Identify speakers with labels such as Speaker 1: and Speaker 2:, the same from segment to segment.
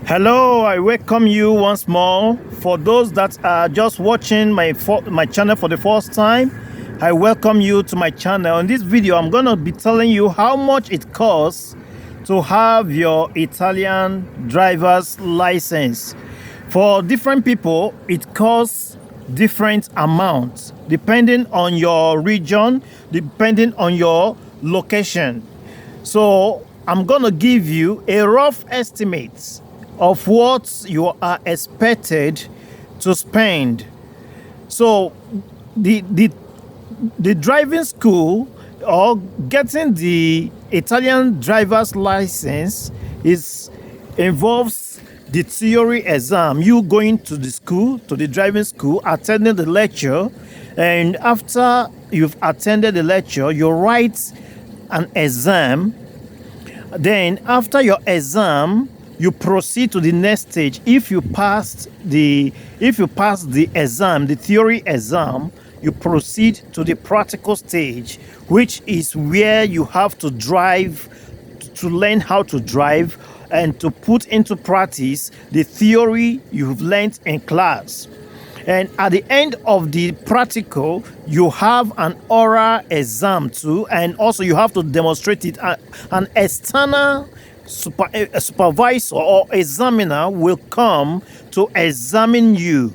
Speaker 1: Hello, I welcome you once more. For those that are just watching my channel for the first time, I welcome you to my channel. In this video, I'm going to be telling you how much it costs to have your Italian driver's license. For different people, it costs different amounts depending on your region, depending on your location. So I'm going to give you a rough estimate of what you are expected to spend. So the driving school or getting the Italian driver's license involves the theory exam. You going to the school, to the driving school, attending the lecture, and after you've attended the lecture, you write an exam. Then after your exam, you proceed to the next stage. If you pass the exam, the theory exam, you proceed to the practical stage, which is where you have to drive, to learn how to drive and to put into practice the theory you've learned in class. And at the end of the practical, you have an oral exam too, and also you have to demonstrate it. An external supervisor or examiner will come to examine you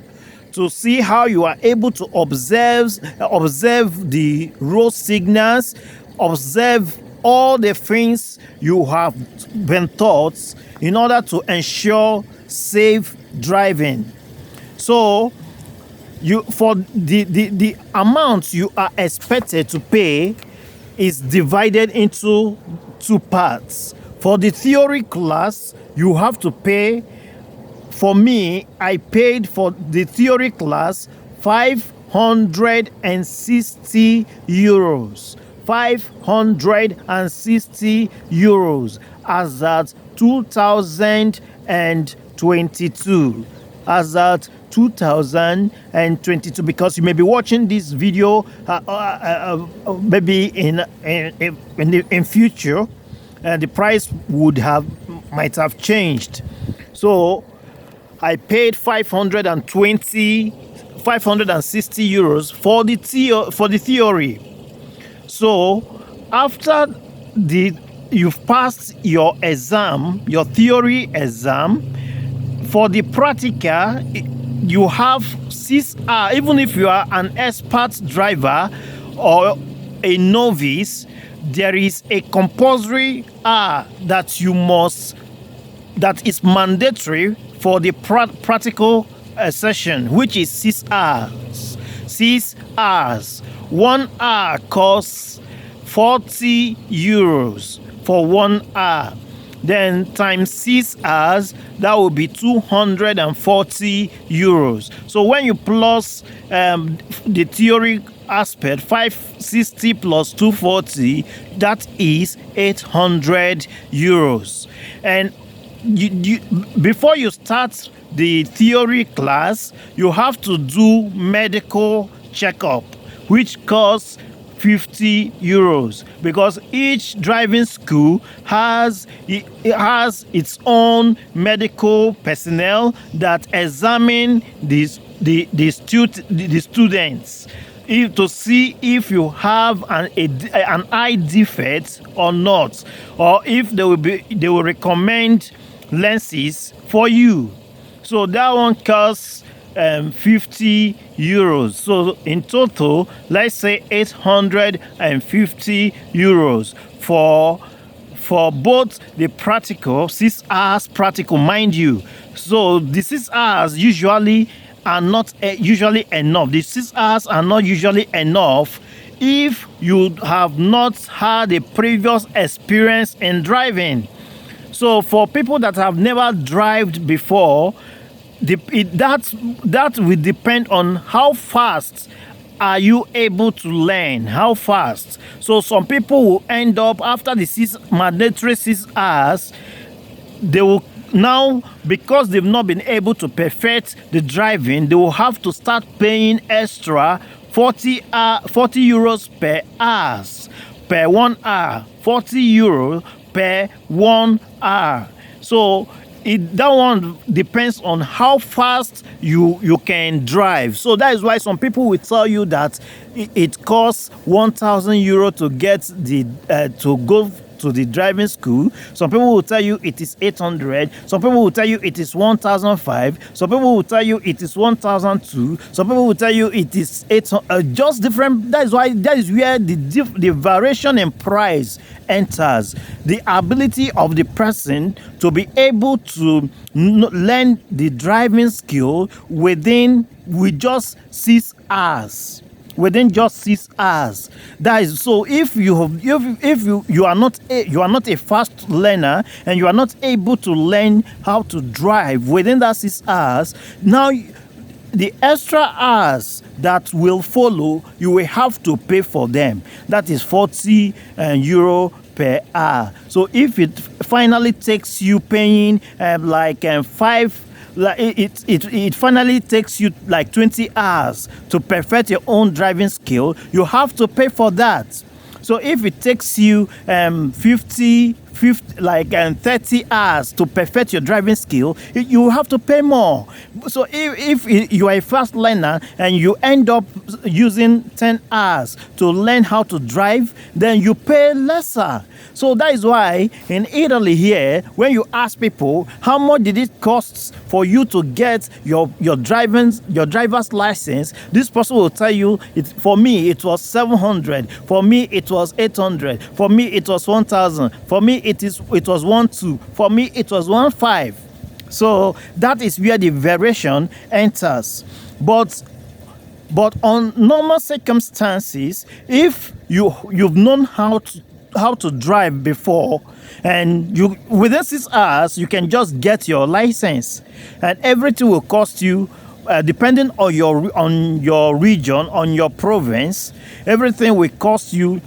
Speaker 1: to see how you are able to observe the road signals, observe all the things you have been taught in order to ensure safe driving. So for the amount you are expected to pay is divided into two parts. For the theory class, you have to pay. For me, I paid for the theory class 560 euros. 560 euros as at 2022. As at 2022, because you may be watching this video maybe in future, the price might have changed. So I paid 560 euros for the theory. So after you've passed your exam, your theory exam, for the practical, you have 6 hours. Even if you are an expert driver or a novice, there is a compulsory hour that is mandatory for the practical session, which is 6 hours. 6 hours. 1 hour costs 40 euros for 1 hour. Then times 6 hours, that will be 240 euros. So when you plus the theory aspect, 560 plus 240, that is 800 euros. And before you start the theory class, you have to do medical checkup, which costs 50 euros, because each driving school has its own medical personnel that examine the students to see if you have an eye defect or not, or if they will recommend lenses for you. So that one costs 50 euros. So in total, let's say 850 euros for both the practical, 6 hours practical, mind you. So the 6 hours usually are not usually enough. The 6 hours are not usually enough if you have not had a previous experience in driving. So for people that have never driven before, that will depend on how fast are you able to learn, how fast. So some people will end up after the mandatory 6 hours, they will now, because they've not been able to perfect the driving, they will have to start paying extra 40 euros per hour, per 1 hour, 40 euros per 1 hour. So that one depends on how fast you can drive. So that is why some people will tell you that it costs 1,000 euro to get the to go to the driving school. Some people will tell you it is 800. Some people will tell you it is 1,005. Some people will tell you it is 1,002. Some people will tell you it is 800. Just different. That is where the variation in price enters. The ability of the person to be able to learn the driving skill with just 6 hours. Within just 6 hours. That is so. If you are not a fast learner and you are not able to learn how to drive within that 6 hours, now the extra hours that will follow, you will have to pay for them. That is 40 euro per hour. So if it finally takes you paying it finally takes you like 20 hours to perfect your own driving skill, you have to pay for that. So if it takes you 30 hours to perfect your driving skill, you have to pay more. So if you are a fast learner and you end up using 10 hours to learn how to drive, then you pay lesser. So that is why in Italy here, when you ask people how much did it cost for you to get your driver's license, this person will tell you, for me it was 700, for me it was 800, for me it was 1,000, for me it was 1,200, for me it was 1,500. So that is where the variation enters. But on normal circumstances, if you've known how to drive before, and you within 6 hours you can just get your license, and everything will cost you depending on your region, on your province, everything will cost you.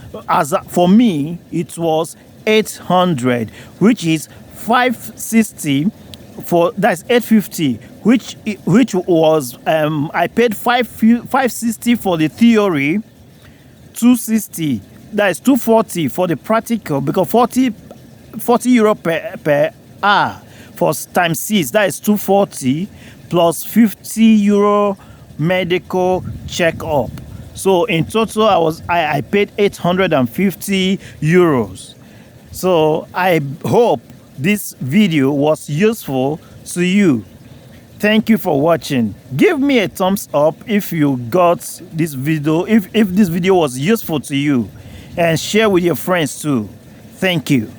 Speaker 1: For me it was 800, which is 560 that's 850, which was I paid 560 for the theory, 260, that is 240 for the practical, because 40 euro per hour for times 6, that is 240 plus 50 euro medical checkup. So in total I paid 850 euros. So I hope this video was useful to you. Thank you for watching. Give me a thumbs up if you got this video, if this video was useful to you, and share with your friends too. Thank you.